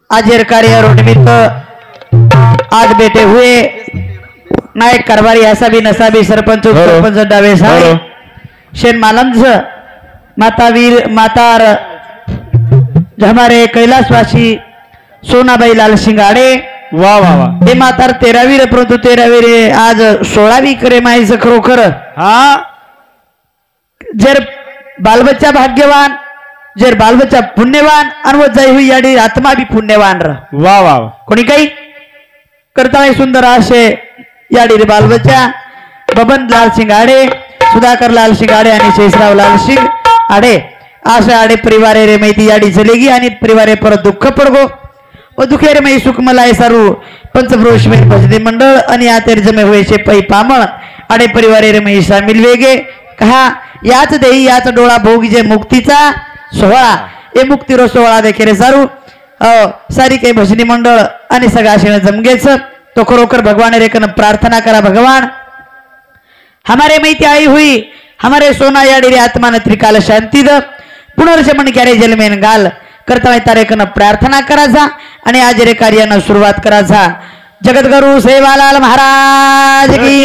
आज कार्य निमित्त आज बेटे हुए नायक कारभारी ऐसा भी नसा भी सरपंच सरपंच डावे साहब शेन मालंज माता वीर मातार हमारे कैलाशवासी सोनाबाई लाल सिंगाड़े वाह वाह वाह हे मातार 13वीर परंतु 13वीर आज 16वी करे माहीच खरोखर हा जर बालबच्चा भाग्यवान जर बालबच्चा पुण्यवान आणि जाई हुई याडी आत्मा भी पुण्यवान र वाह वाह कोणी काही करता सुंदर असे याडी रे बालबच्चा बबन लाल सिंग आडे सुधाकर लाल सिंग आडे आणि शेषराव लाल सिंग आडे आशा आडे परिवारे रे माहिती याडी चलेगी आणि परिवारे परत दुःख पडगो व दुखेर मै सुख मलाई सारू पंचप्रोष में भजनी मंडळ आणि आतेर जमे हुए से पै पामण आडे परिवारे रे मै सामील वेगे कहा याच देही याच डोळा भोग जे मुक्तीचा सोहळा ए मुक्तीरो सोहळा देखे रे सारू सारी काही भजनी मंडळ आणि सगळा शेण जमगेच तो खरोखर भगवान रेकन प्रार्थना करा भगवान हमारे मैती आई हुई हमारे सोना याडी रे आत्मा न त्रिकाल शांती द पुनर्जन्म क्यारे जलमेन गाल करता तारेकन प्रार्थना करायचा आणि आज रे कार्यानं सुरुवात करायचा जगद्गुरु सेवालाल महाराज की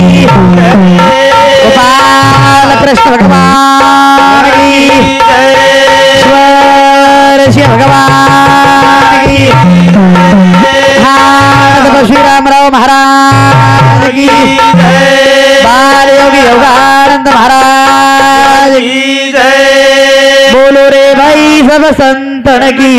गोपाल कृष्ण भगवान की ईश्वर श्री भगवान की श्री रामराव महाराज की बाल योगी योगानंद महाराज की बोलो रे भाई सब संतन की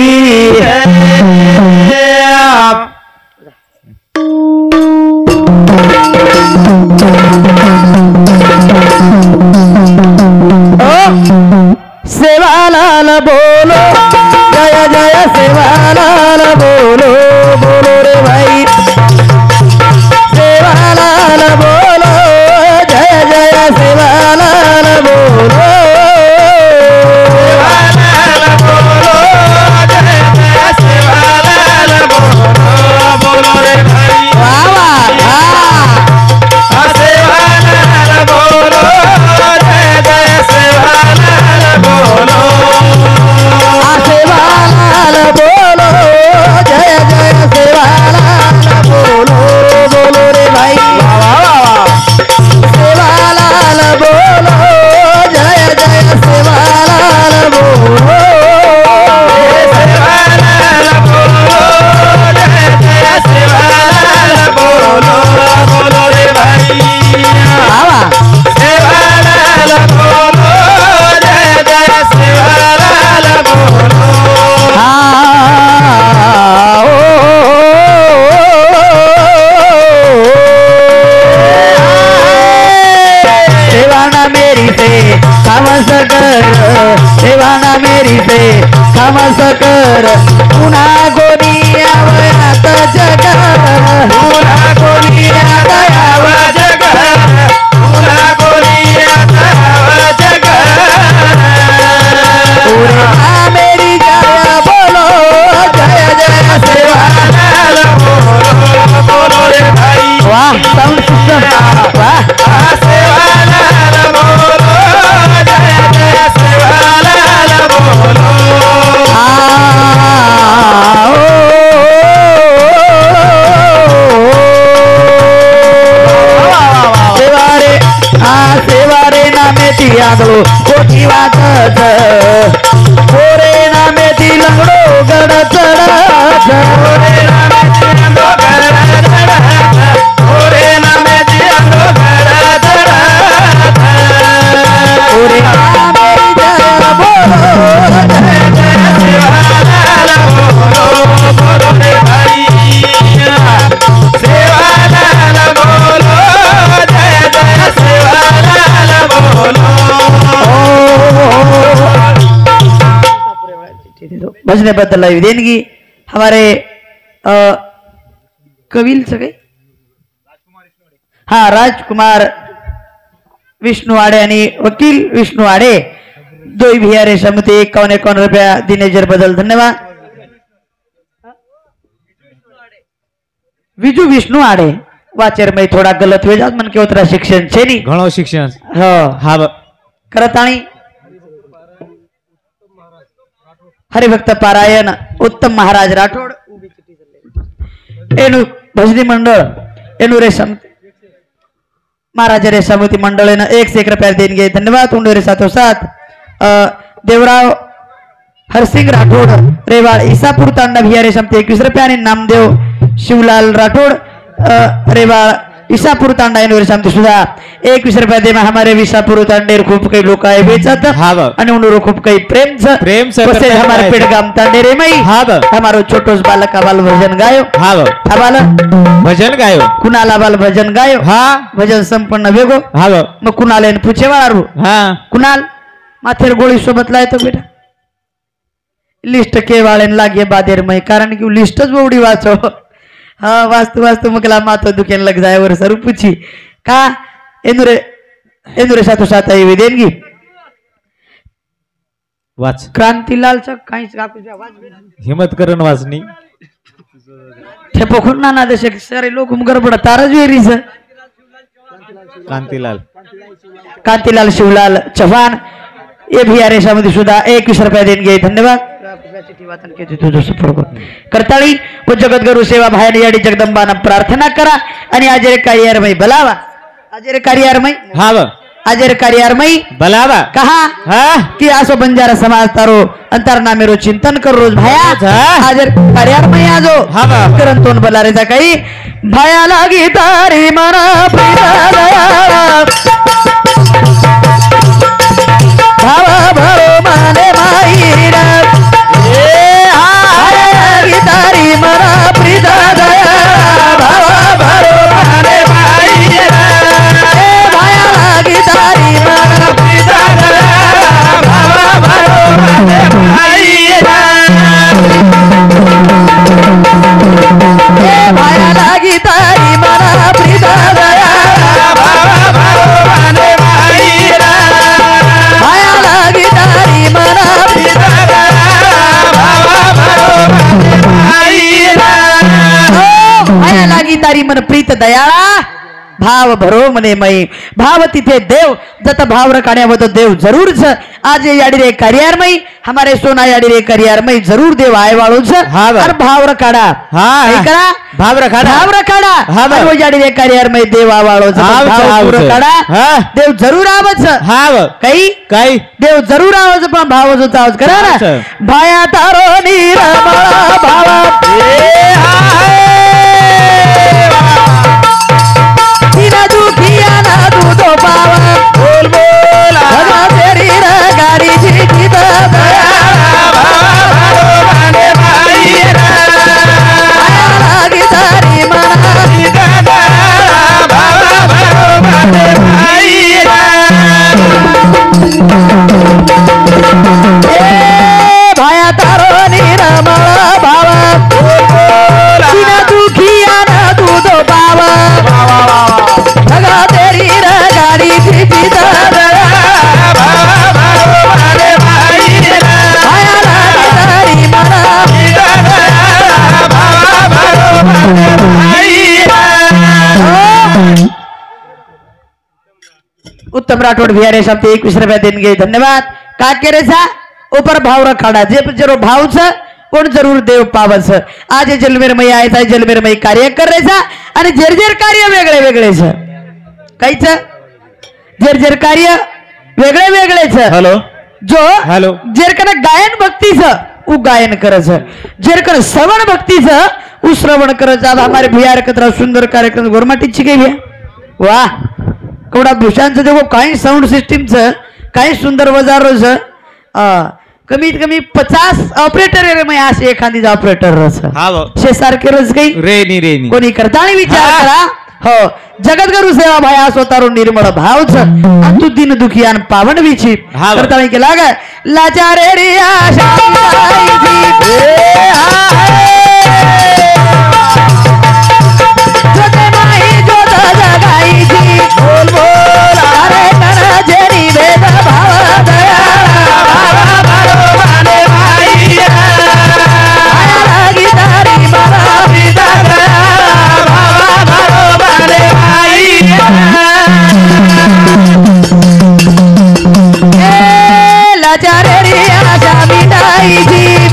सेवालाल बोलो जय जय सेवालाल बोलो बोलो रे भाई सेवालाल बोलो जय जय सेवालाल बोलो सेवाना मेरी से खमस कर पुन्हा गोनी आवयात जग पुन्हा गोनी आवयाव जग पुन्हा गोनी आवयाव जग पुन्हा मेरी जय बोलो जय जय सेवालाल बोलो बोलो रे भाई वाह साउंड सिस्टम वाह सेवालाल बोलो जय जय सेवालाल बोलो सेवारे नामे ती आगलो कोठी वाटत ओरे नामे ती लंगडो गड चढत ओरे नामे ती लंगडो गड चढत ओरे नामे ती लंगडो गड चढत ओरे नामे जय बोलो जय जय सेवालाल बोलो बोलो रे भाई सेवालाल बोलो जय जय सेवालाल बोलो भजने बदल देणगी हमारे कविल सगळे हाँ राजकुमार विष्णु आड़े आणि वकील विष्णु आड़े दो भियारे समते 51 रुपया दिनेजर बदल धन्यवाद विजू विष्णु आड़े वाचर में थोड़ा गलत हो जात मन के उतरा शिक्षण छे नी घणो शिक्षण हाँ हाँ करताणी हरिभक्त पारायण उत्तम महाराज राठोड एनु भजनी मंडळ एनु रेशम महाराज रेशामती मंडळ 1 रुपया देणगे धन्यवाद उंडोरे साथो साथ देवराव हरसिंग राठोड रेवाळ ईसापूर तांडा भिया रेशम 21 रुपया आणि नामदेव शिवलाल राठोड रेवाळ ईसापूर तांडा रेशम सुद्धा 21 रुपया दे हमारे विसापूर तांडेर खूप काही लोक आहे बेचत आणि उंडोरो खूप काही प्रेम से हमारे पेड़गाम तांडे रे मई हमारो छोटोस बालक बाल भजन गायो बाल भजन गायो कुणाला बाल भजन गायो भजन संपन्न वेगो मग कुणाला पूछे वाळा कुणाल माथेर गोळी सोबत लायतो बेटा लिस्ट के वाळेन लागे बादेर मई कारण की लिस्टच बोवडी वाचो हाँ वास्तु मकला मातो दुकेन लग जाए वर सर पूछी का एनुरे साथो साथ आई देणगी वाच क्रांतीलाल चा काहीच हिम्मत करून वाचनी ठेपो खुन्ना ना देशे सारे लोक गडबड तारज वेरी सर कांतीलाल शिवलाल चव्हाण ये भी रेशामध्ये सुद्धा 21 रुपया देणगे धन्यवाद करताळी व जगद्गुरु सेवा बाहेर याडी जगदंबाना प्रार्थना करा आणि आजरे कार्यारमय बलावा आजरे कार्यारमय आजरे कार्यारमय बलावा कहा कि आसो बंजारा समाज तारो अंतर नामेरो चिंतन कर रोज भाया आजर कार्यारमय आजो करण तोंड बलारेचा काही भाया लागी तारी मना भावा भरो माने माईरा तारी मना प्रीता दया भावा भरो माने माईरा भाया लागी तारी मना प्रीता दया भावा भरो माने माईरा भाया लागी तारी मना प्रीता दया भावा भरो माने माईरा भाया लागी तारी मना प्रीता दया भावा भरो माया लागी तारी मन प्रीत दयाळा भाव भरो मने मई भाव तिथे देव जत भाव रखाण्यावत देव जरूर छ आज याडी रे कार्यारमई हमारे सोना याडी रे कार्यारमई जरूर देव आय वाळो छ और भाव रखाडा करा भाव रखाडा और वो याडी रे कार्यारमई देव आवाळो छ भाव रखाडा देव जरूर आवच काही देव जरूर आवच पण भाव जो तावच करा ना भाया तारो नीरमळा भावा बिना दुखिया ना दूधो पावा बोल बोल भगा तेरी गाड़ी जी माने भाईरा लागी तारी मना माने भाईरा भाया तारो निरमळा भावा बिना दुखिया ना दूधो पावा भगा तेरी गाड़ी जी माने भाईरा भाया लागी तारी मना उत्तम राठौड़ भियारे शब्द 21 रुपया देणगे धन्यवाद का केरेचा ऊपर भाव रखाडा जे जरो भाव छ कोण जरूर देव पावस आज जलमेरमय आहे जलमेरमय कार्य करायचा आणि जर्जर कार्य वेगळे वेगळे छ काहीच जर्जर कार्य वेगळे वेगळे छ हेलो जो हेलो जेरकन गायन भक्ती छ उ गायन करच जेरकन श्रवण भक्ती छ उ श्रवण करच अब हमारे बिहार कतरा सुंदर कार्यक्रम गोरमाटी छिके भैया वाह कवडा भूषांचं देखो काही साऊंड सिस्टीमचं काही सुंदर वजारोचं कमीत कमी 50 ऑपरेटर आहे असे एखादी ऑपरेटर शे सारखे रोज काही रेनी कोणी करता आणि विचार करा हो जगद्गुरु सेवा भाई असो तारो निर्मळ भावच तू दिन दुखी आणि पावन विची करता केला ग लाचारे रे आशा बोल बोल अरे करा जेरी वेद भाव दया माने भाईरा लागी तारी मना पिता दया भाव माने भाईरा लाचारे रे आशा मिटाई जी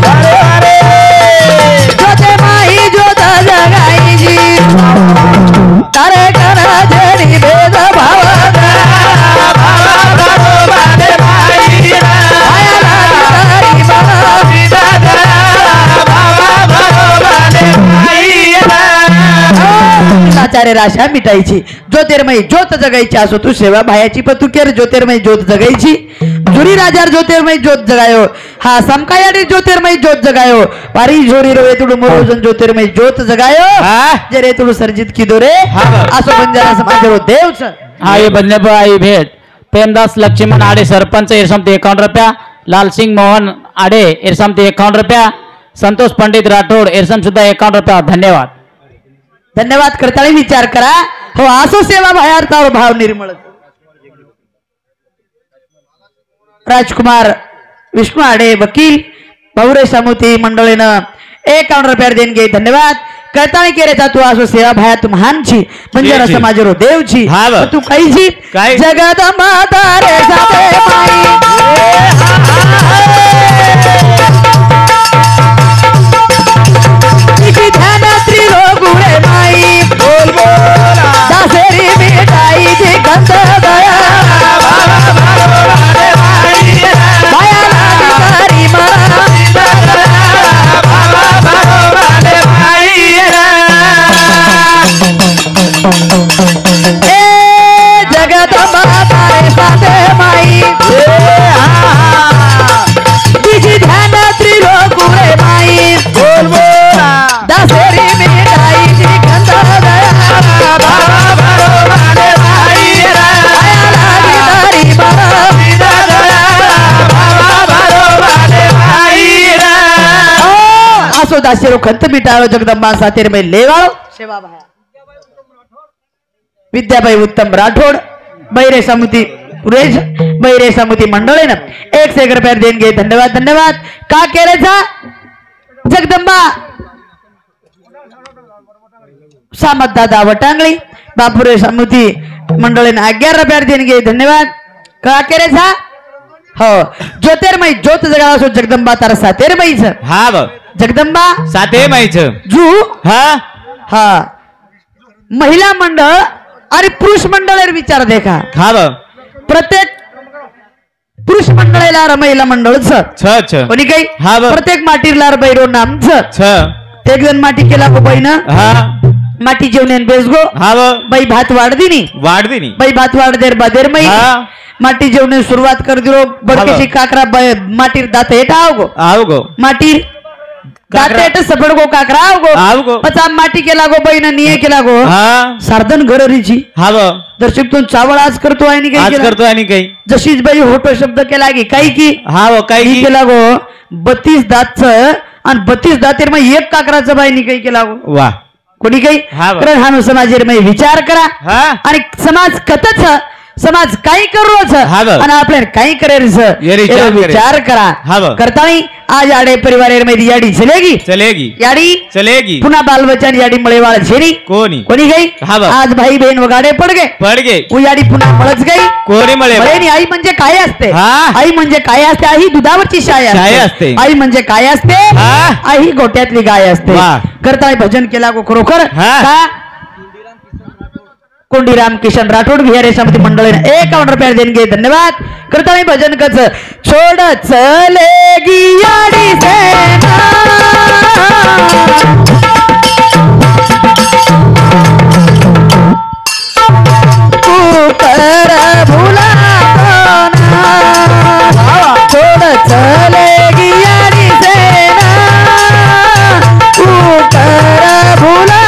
विचारे आशा मिटायची ज्योतिर्मयी ज्योत जगायची असो तू सेवा भायाची पतुकेर ज्योतिर्मयी ज्योत जगायची जुरी राजार ज्योतिर्मयी ज्योत जगायो हा समकायाने ज्योतिर्मयी ज्योत जगायो वारी झोरी रोए तुडू मोरोजन ज्योतिर्मयी ज्योत जगायो जरे तुडू सर्जित की दोरे असो बंजारा समाजरो देवच आई बदले आई भेट प्रेमदास लक्ष्मण आडे सरपंच इरसमते 51 रुपया लाल सिंह मोहन आडे इरसमते 51 रुपया संतोष पंडित राठोड इरसम सुद्धा 51 रुपया धन्यवाद धन्यवाद करताळी विचार करा हो असो सेवा भायार्थावर भाव निर्मळ राजकुमार विष्णू आडे वकील भाऊरे सामुती मंडळीनं 51 रुपया देणगे धन्यवाद करताळी केरेचा तू असो सेवा भाया तू महानची बंजारा समाजरो देवची तू काहीची जगदंबा तारे साथे माई ध्यान त्रिलोकुळे माई बोल बोल दासेरी मिठाई जी गंध दया दासेरो खंत मिटाळो जगदंबा सातेर मै लेवाळो सेवा भाया विद्याबाई उत्तम राठोड बैरे समिती पुरेश बैरे समिती मंडळीनं 1 रुपया देणगे धन्यवाद धन्यवाद का केरेचा जगदंबा सामत दादा वटांगळी बापुरे समिती मंडळीनं 11 रुपया देणगे धन्यवाद का केरेचा हो ज्योतिर्मय ज्योत जगावा सो जगदंबा तारा सातेरमयीच हा ब जगदंबा सातेरमयीच जू हा हा महिला मंडळ आणि पुरुष मंडळ विचार देखा हा ब प्रत्येक पुरुष मंडळाला महिला मंडळ छ छ कोणी काही हा ब प्रत्येक माटीला बैरो नाम छ एक जण माटी केला गो बाईन हा माटी जेवण बेसगो हा ब बाई भात वाढदिनी बाई भात वाढदेर बादेर मई माटी जेवणे सुरुवात कर दिलो बडकेची काकरा माटीर दात हेठा आवगो माटी दात हेठ सपडगो काकरा आवगो पचा माटी केला गो बाईन निये केला गो सार्धन घररीची हा ब दर्शक तू चावळ आज करतो आणि काही करतो आणि काही जशीच बाई होतो शब्द केला की काही की हा व काही केला गो 32 दातचं आणि 32 दातेर मग एक काकराचं बाईनी काही केला गो वा कोणी काही हा समाजेर मग विचार करा आणि समाज कतच समाज काही करूच आणि आपल्याला काही करायचं विचार करा करतानी आज आडे परिवार याडी चलेगी याडी पुन्हा बालबच्चन याडी मळेवाळ झेरी कोणी गई आज भाई बहीण वगाडे पड गए वो याडी पुन्हा मळच गई कोणी मळे आई म्हणजे काय असते आई म्हणजे काय असते आई दुधावरची शाय असते आई म्हणजे काय असते आई गोट्यातली गाय असते करतानी भजन केला गो खरोखर का कोंडीराम किशन राठोड बिहारी समिती मंडळीने 51 रुपया देणगे धन्यवाद करता भजन कच छोड चलेगी याडी सेना तू कर भुला छोड चलेगी याडी सेना तू कर भुला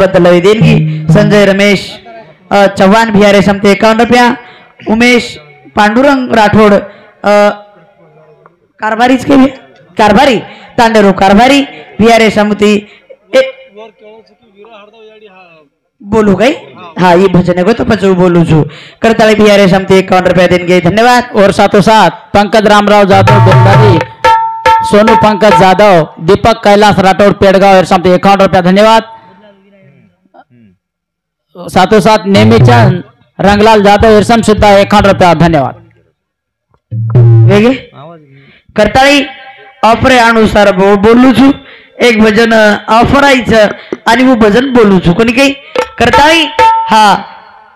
बद्दल देणगी संजय रमेश चव्हाण बिहारी समते 51 रुपया उमेश पांडुरंग राठोड कारभारीच के कारभारी तांडेरो कारभारी बिहारी समिती बोलू गई हाँ ये भजन को तो पचू बोलू छू करताली बिहार समती 51 रुपया देंगे धन्यवाद। और साथों साथ पंकज रामराव जाधव बेलदारी, सोनू पंकज जाधव, दीपक कैलाश राठौड़ पेड़गांव और समती 51 रुपया धन्यवाद। साथों साथ नेमीचंद रंगलाल जाधव इरसम सुद्धा 51 रुपया धन्यवाद। वेगे करताली ऑफर अनुसार बोलू छू एक भजन ऑफर आणि वो भजन बोलू छू कोणी काही करताली हा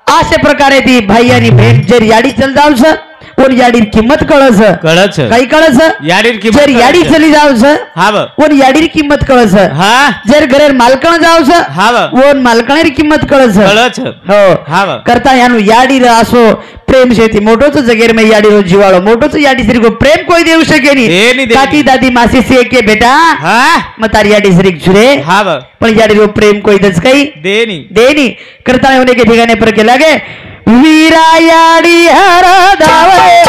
अशा प्रकारे ती भाई आणि बहीण जर याडी चल जाऊ और याडीर किंमत कळस कळच काही कळस याडीर किंमत जर याडी चली जाऊस हा ब और याडीर किंमत कळस हा जर घरेर मालकण जाऊस हा ब और मालकणेर किंमत कळस कळच हो हा ब करता यानु याडीर असो प्रेम शेती मोठोच जगेर में याडीरो जीवाळो मोठोच याडी श्री को प्रेम कोई देऊ शके देनी, नहीं देनी. काकी दादी मासी से के बेटा हा मग तारी याडी श्री छुरे हा ब पण याडीरो प्रेम कोई दच काही देनी देनी करता होने के ठिकाने पर के लगे वीरा याडी हर दावे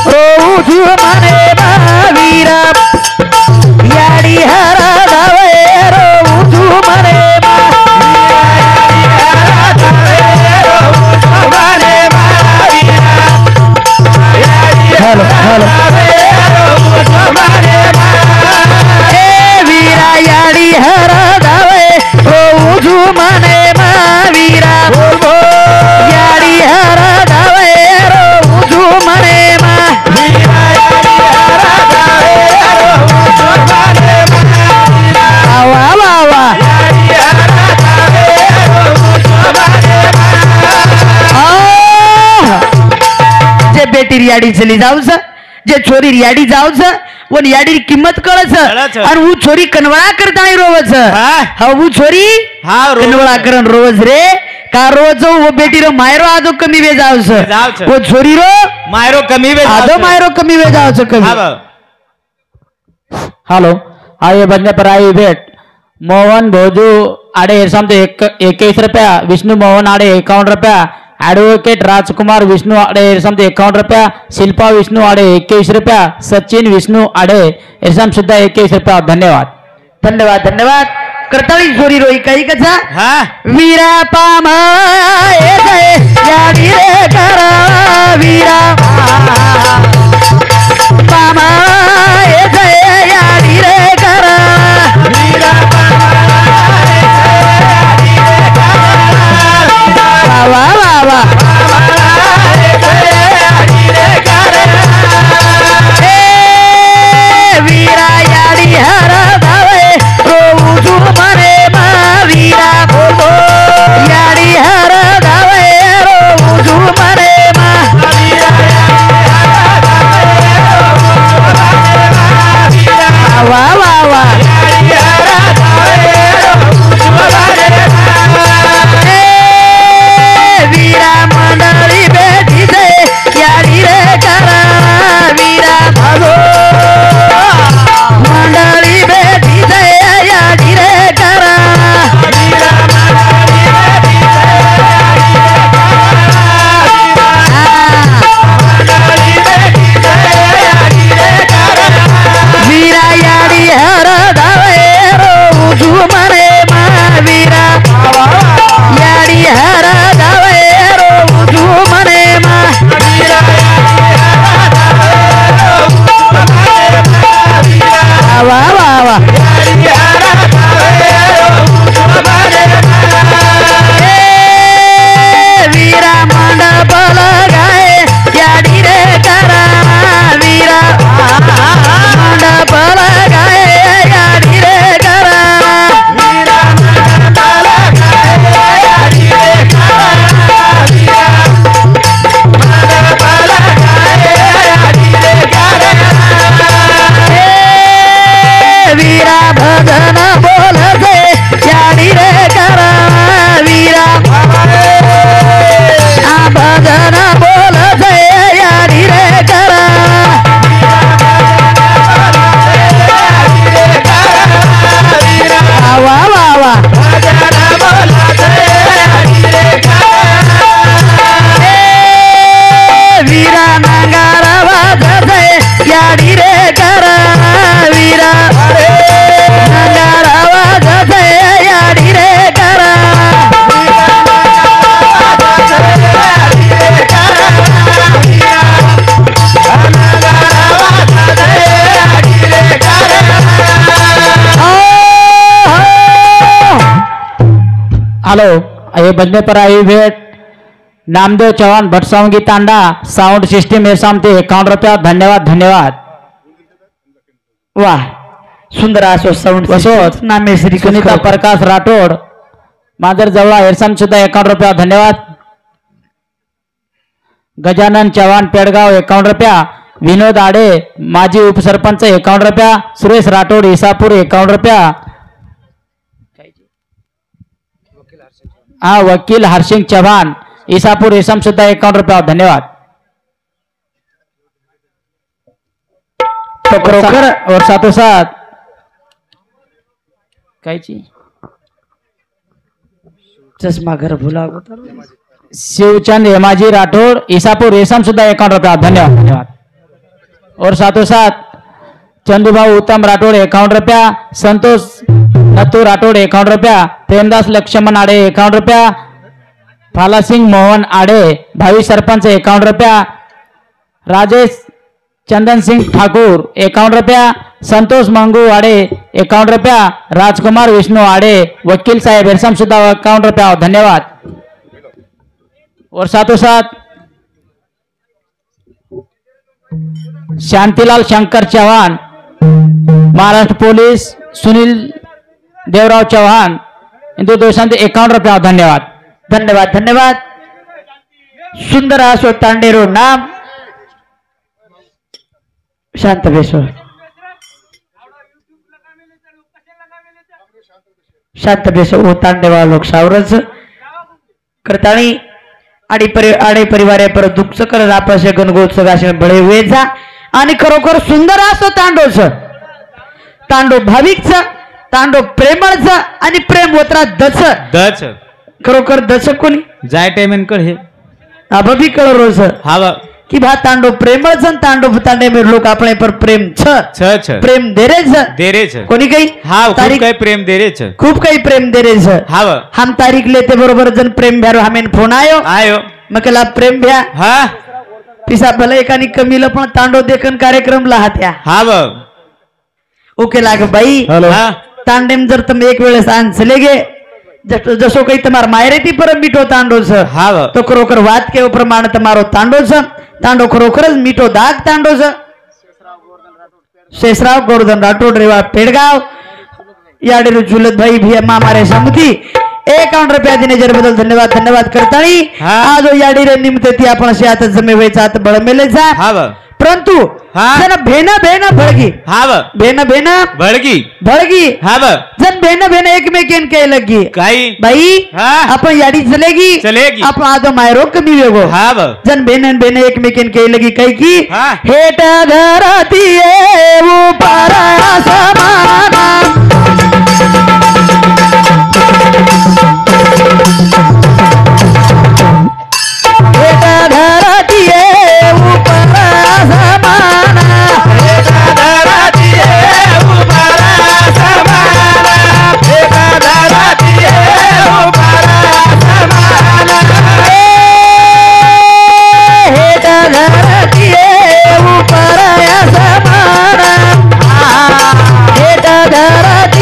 रोजू मने वीरा याडी हर दावे रोजू मने हेलो हेलो वीरा याडी हर दावे रोजू मने वीरा याडी हर दावे रोजू मने वा वा वा जे बेटी याडी चली जाऊ जे छोरी याडी जाऊ वो याडी किंमत कळस आणि वो छोरी कनवळा करता रोवच हा वो छोरी हा कनवळा करन रोवच रे का रोज वो बेटी रो मायरो आदो कमी वे जाऊस वो छोरी रो मायरो कमी वे आदो मायरो कमी वे जाऊस कमी हा ब हेलो आइए बजने पर आई भेंट मोहन भोजू आड़े समते 21 रुपया, विष्णु मोहन आड़े 51 रुपया, एडवोकेट राजकुमार विष्णु आड़े समते 51 रुपया, शिल्पा विष्णु आड़े 21 रुपया, सचिन विष्णु आड़े एसम सुद्धा 21 रुपया धन्यवाद धन्यवाद धन्यवाद। करताळी छोरी रोई काही कसा हा वीरा पामाए गए याडी रे करा वीरा पामाए गए याडी रे करा वीरा वा वा वा वीरा याडी हर दावे रोजू मरे मा वीरा याडी हर दावे रोजू मरे मा हेलो ये बजने पर आई भेंट नामदेव चौहान भटसावंगी तांडा साउंड सिस्टम हे सामते 51 रुपया धन्यवाद धन्यवाद वाह सुंदर असो साऊंड वसोत नामे श्री सुनीता प्रकाश राठोड मादर जवळा हेरसाम सुद्धा 51 रुपया धन्यवाद गजानन चव्हाण पेडगाव 51 रुपया विनोद आडे माजी उपसरपंच 51 रुपया सुरेश राठोड इसापूर 51 रुपया हा वकील हरसिंग चव्हाण इसापूर इसम सुद्धा 51 रुपया धन्यवाद तो खरोखर और साथों साथ चष्मा घर भुला शिवचंद हेमाजी राठौड़ ईसापुर रेशम सुधा 51 रुपया धन्यवाद धन्यवाद और साथों साथ चंदूभाऊ उत्तम राठौड़ 51 रुपया संतोष नतू राठौड़ 51 रुपया प्रेमदास लक्ष्मण आड़े 51 रुपया फाला सिंह मोहन आड़े भावी सरपंच 51 रुपया राजेश चंदन सिंह ठाकुर 51 रुपया संतोष मंगू आड़े 51 रुपया राजकुमार विष्णु आड़े वकील साहेब एरसम सुधा 51 रुपया धन्यवाद और साथों साथ शांतिलाल शंकर चौहान महाराष्ट्र पुलिस सुनील देवराव चौहान इंदु दोषांत 51 रुपया धन्यवाद धन्यवाद धन्यवाद सुंदर असो तांडेरो नाम शांत बेसो शांत बेसो ओ तांडेवा लोक सावरच करताणी आडे परिवार पर दुःख कर रापाशे गणगोत्सव गाशे बळे वेजा आणि खरोखर सुंदर असो तांडोच तांडो भाविकच तांडो प्रेमळच आणि प्रेम होत्रा दच दच खरोखर दच कोणी जाय टाइम कळ हे अबी कळ रोज हा कि भा तांडो प्रेमळच तांडो तांडे में लोक आपणे पर प्रेम छ छ छ प्रेम देरेच देरेच कोणी काही हा तारीख काय प्रेम देरेच खूप काही प्रेम देरेच हा हम तारीख लेते बरोबर जन प्रेम भ्यारो हमें फोन आयो आयो मकला प्रेम भ्या हा पिसा भले एकानी कमीला पण तांडो देखन कार्यक्रम लहात्या हा ओके लाग बाई हा तांडेम जर तुम एक वेळेस आण चले गे जसो काही तुम्हार मायरेती पर मीठो तांडो छ हा तो खरोखर वाद के प्रमाण तुम्हारो तांडो छ तांडो खरोखरच मीठो दाग तांडो छ शेषराव गोवर्धन राठोड रेवा पेडगाव याडे जुलत भाई भी मामारे समुती 51 रुपया दिने जर बदल धन्यवाद धन्यवाद करतानी आज याडी रे निमित्त ती आपण शेत जमे वेचात बळ मेलेचा हा परंतु जन भेना भेना भळगी हा भेना भेना भळगी भळगी हा जन भेना भेना एकमेकेन के लगी काही बाई आपण याडी चलेगी आपण आदो मायरो कमी वेगो हा जन भेन भेन एकमेकेन के लगी काही की हेट घराती ऊपर आसमाना धरती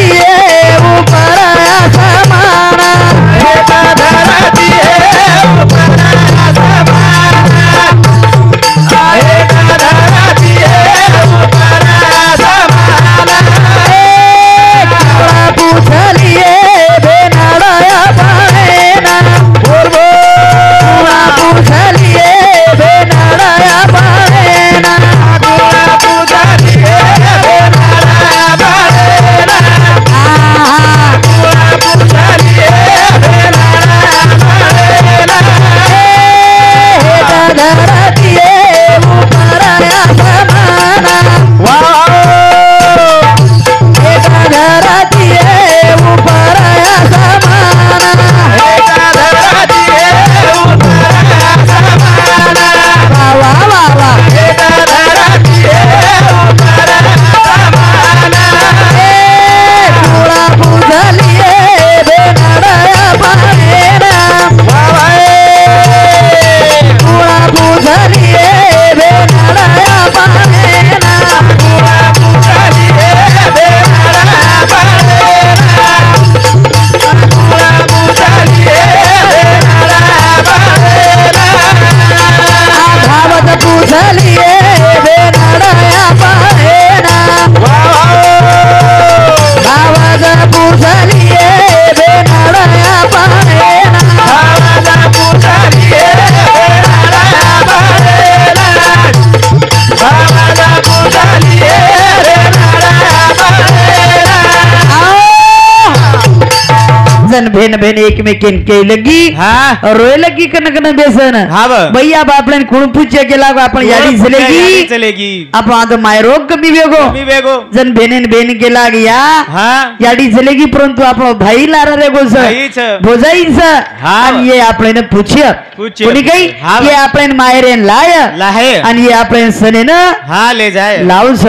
बहन बहन एकमेकीन के लगी हा रोए लगी कन कन बेसन हा ब भैया बापले कुण पूछे गेला आपण याडी चलेगी चलेगी आपण आता मायरोग कमी वेगो मी वेगो जन बहनेन बहन गेला गया हा याडी चलेगी परंतु आपण भाई लारा रे गोस भाईच भोजाईच हा. आणि ये आपल्याने पूछ्य पूछ्य. कोणी काही हा. ये आपल्याने मायरेन लाय लाहे आणि ये आपल्याने सनेन हा ले जाय लावस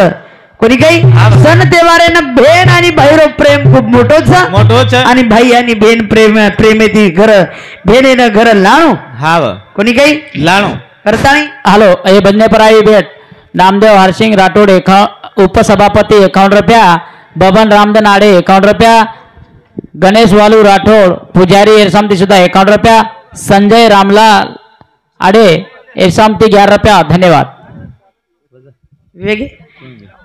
कोणी काही हा. सण तेवारेनं बहीण आणि भाईरो प्रेम खूप मोठोच मोठोच आणि भाई आणि बहीण प्रेमेती घर बहिणीनं घर लाणू हा ब कोणी काही लाणू करताणी हेलो ये बजने पर आई भेट नामदेव हरसिंह राठौड़ उपसभापति 51 रुपया, बबन रामधन आड़े 51 रुपया, गणेश वालू राठौड़ पुजारी एरसामती सुधा 51 रुपया, संजय रामलाल आड़े एरसामती 11 रुपया. धन्यवाद. वेगे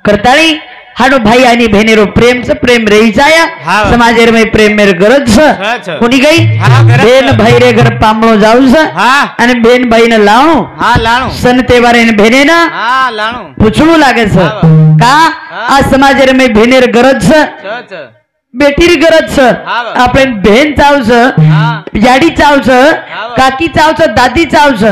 करताळी हाडो भाई आणि बहिणीरो प्रेमचं प्रेम रहीचाया हा. समाजेर में प्रेम मेर गरज अच्छा. कोणी काही हा, गरज. बेन भाई रे घर पांबळो जाऊस हा आणि बेन भाईनं लावू हा लाणू सण तेवारे बहिणीनं हा लाणू पूछलू लागेच हा. का आज समाजेर में बहिणीर गरज च बेटीर गरज हा. आपण बहीण चावस हा याडी चावस काकी चावस दादी चावस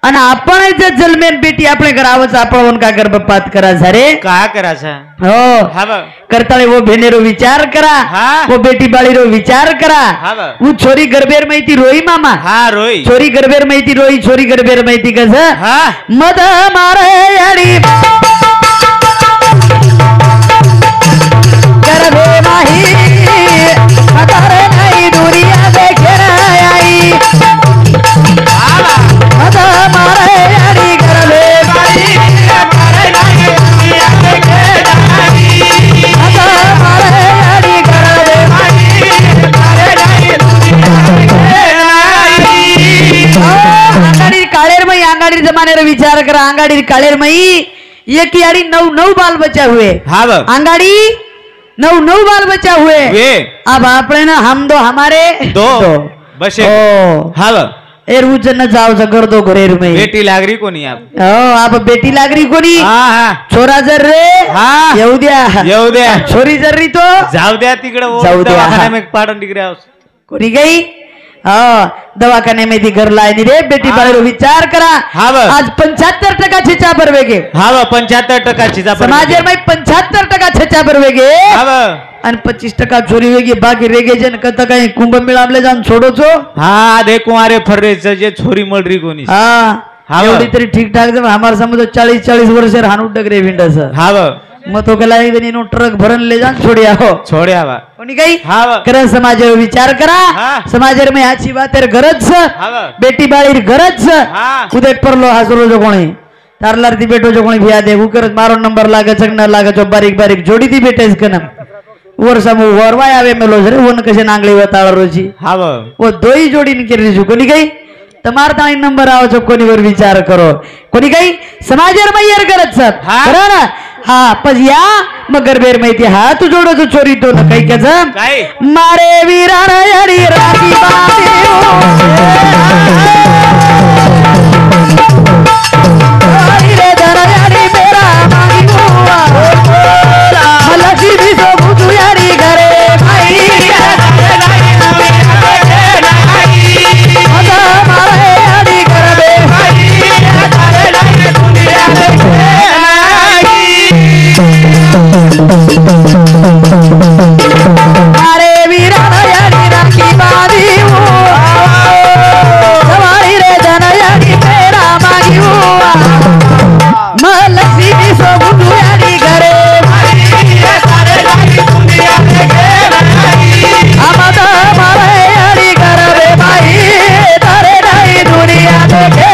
आणि आपण जर जन्मेन बेटी आपल्या घरावच आपण का गर्भपात करा झारे का करायचा हो हा ब करताळे वो बहिणीरो विचार करा हा. वो बेटी बाळीरो विचार करा हा ब वो छोरी गर्भेर माहिती रोई मामा हा रोई छोरी गर्भेर माहिती रोई छोरी गर्भेर माहिती कस हा मद मारे याडी गर्भे नाही मदार नाही दुनिया देखेर आई मद मारे याडी गर्भे नाही मद मारे याडी गर्भे अंगाडी काळेर मई अंगाडी जमानेर विचार करा अंगाडी काळेर मई एक याडी 9 बाल बच्चा हुए हा ब अंगाड़ी 9 बाल बच्चा हुए वे अब आपने ना हम दो हमारे दो बसे ओ हा ब एरवूच न जाओ कर दो घरेर में बेटी लागरी कोणी आप ओ आप बेटी लागरी कोणी हा हा छोरा जर रे हा येऊ द्या येऊ द्या छोरी जर री तो जाऊ द्या तिकडे जाऊ द्या. दवाखान्यात में पाडून तिकडे आहोस कोणी गई दवाखाने में ती घर लायनी रे बेटी हा. बाळेरो विचार करा हा ब आज 75% छेचा बरवेगे हा ब 75% चिचा समाजेर में 75% छेचा बरवेगे हा ब आणि 25% चोरी वेगी बाकी रेगे जन कत काही कुंभमेळामले जाऊन सोडोचो हा दे कुमारे फर्रेच जे छोरी मळरी कोणी हा हा एवढी तरी ठीक ठाक जब हमार समझो 40 वर्ष हानू डगरे विंडस हा ब मग तो गेला एक दिन ट्रक भरन ले जान छोड़िया हो छोड्या बा कोणी काही हा ब कर समाजेर विचार करा हा. समाजेर में आची बातेर गरज हा ब बेटी बाळीर गरज हा उदे परलो हासरो जो कोणी तारलार ती बेटो जो कोणी भिया दे उकर मारो नंबर लागे चगना लागे जो बारीक बारीक जोडी ती बेटेस कन वर समू वरवाय आवे मेलो रे वन कसे नांगली वताळ रोजी हा ब वो दोई जोड़ी ने कर रही कोनी गई તમાર તાઈ નંબર આવો છો કોની वर વિચાર કરો કોની ગઈ સમાજર મૈયર કરત સર હા. બરાબર હા પછી યા મગર બેર મૈતી હાથ જોડો છો ચોરી તો ન કઈ કે છે काय મારે વીરાણ યડી રાતી બાતી રે દરયાડી મેરા માંગી હુઆ મલકી ભી સો બુજુ યાડી ઘરે ભાઈ મારે વીરાયાની રાખી બાંધી સવારી રે જનયાની પેરા માંગી મલસી સો ગુજુયાની ઘરે આમદ મારે યાડી ઘરે ભાઈ તારે નહીં દુનિયા દેખે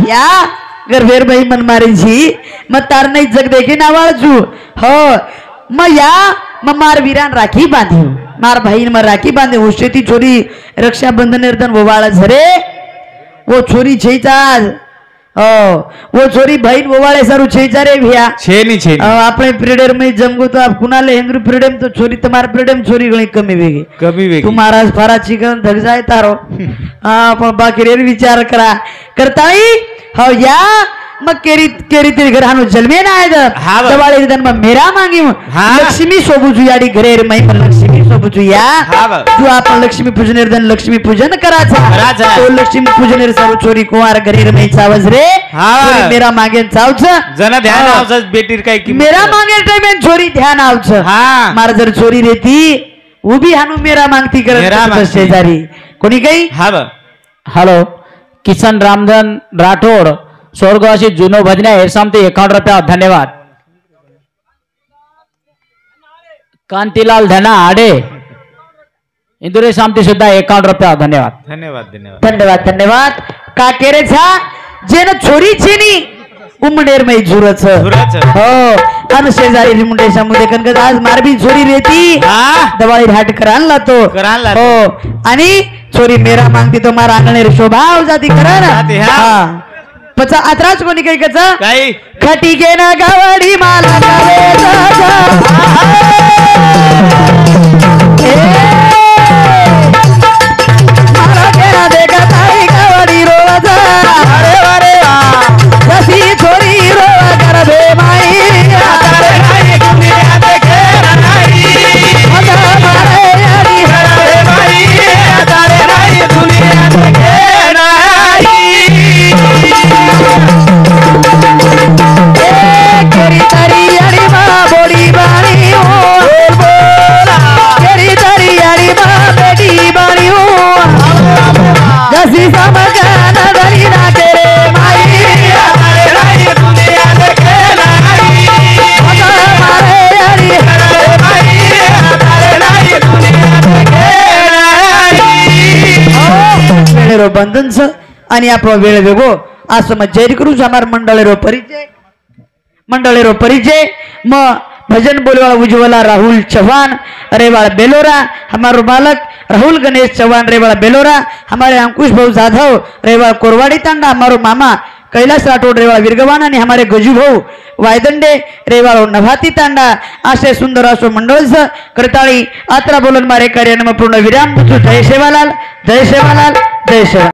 या गर्भेर बाई मन मारी जी मग तार नाही जग देखी ना वाळजू हो मग या मग मार वीरान राखी बांधी मार भाई मग राखी बांधे उशेती छोरी रक्षाबंधन निर्धन वो वाळ झरे वो छोरी छेचा हो वो छोरी बहीण वो वाळे सारू छेचा रे भिया छेनी छेनी આપણે પ્રેડર में जमगो तो आप कुणाले हेंद्र फ्रीडम तो छोरी તમાર फ्रीडम छोरी गणी कमी वेगी कमी वेगी तू महाराज फारा चिकन धग जाय तारो हा पण बाकी रे विचार करा करताई हो या मग केरी तरी घर हाणू जन्मे नाही हा बा. दवाळी जन्म मेरा मागी हा. लक्ष्मी सोबूजू याडी घरे मै पण लक्ष्मी सोबूजू या हा बा. तू आपण लक्ष्मी पूजन लक्ष्मी पूजन करायचा. करायचा तो लक्ष्मी पूजन सर्व चोरी कुमार घरे मै चावज रे हा. चोरी मेरा मागे चावच जण ध्यान हा. आवच बेटीर काय की मेरा मागे टाइम चोरी ध्यान आवच हा. मार जर चोरी रेती उभी हाणू मेरा मागती मेरा करत मागती. शेजारी कोणी काही हा बा. हॅलो किसन रामधन राठोड स्वर्गवासी जुनो भजने हेरसामते 51 रुपया धन्यवाद. कांतीलाल धना आडे इंदुरे सामती सुद्धा 51 रुपया धन्यवाद. धन्यवाद धन्यवाद धन्यवाद धन्यवाद का केरे छा जेन छोरी छेनी उमडेर मै झुरच झुरच. हो अन शेजारी मुंडे समुदे कनक आज मारबी छोरी रेती हा. दवाई घाट करान लातो करान हो आणि छोरी मेरा मागती तो मारा अंगणे शोभाव जाती करा जाती, हा. हा पचा आत्राच कोणी काही कच काही खटी गे ना गावडी माला गावे माला गेला देखा ताई गावडी रोवाचा अरे अरे जशी छोरी रोवा करबे माई अरे नाही दुनिया देखे नाही मजा मारे यारी अरे बाई अरे नाही दुनिया देखे नाही केरी तारी यारी मा बोडी बाणी हो केरी तारी यारी मा बेटी बाणी हो जशी समगान धरी ना केरे माई अरे नाही दुनिया देखे नाही मजा मारे यारी अरे बाई अरे नाही दुनिया देखे नाही वेळेरो बंधनच आणि आपला वेळ वेगो असं मग जैरी करून हमार मंडळेरो परिचय म भजन बोलवाला उज्ज्वला राहुल चौहान रेवाड़ बेलोरा हमारो बालक राहुल गणेश चौहान रेवाड़ बेलोरा हमारे अंकुश भाऊ जाधव रेवाड़ कोरवाड़ी तांडा हमारो मामा कैलाश राठौड़ रेवाड़ विरगवान आणि हमारे गजू भाऊ वायदंडे रेवाड़ नभाती तांडा असे सुंदर असो मंडळ करताळी आत्रा बोलन मारे कार्य पूर्ण विराम जय सेवालाल जय सेवालाल जय सेवा.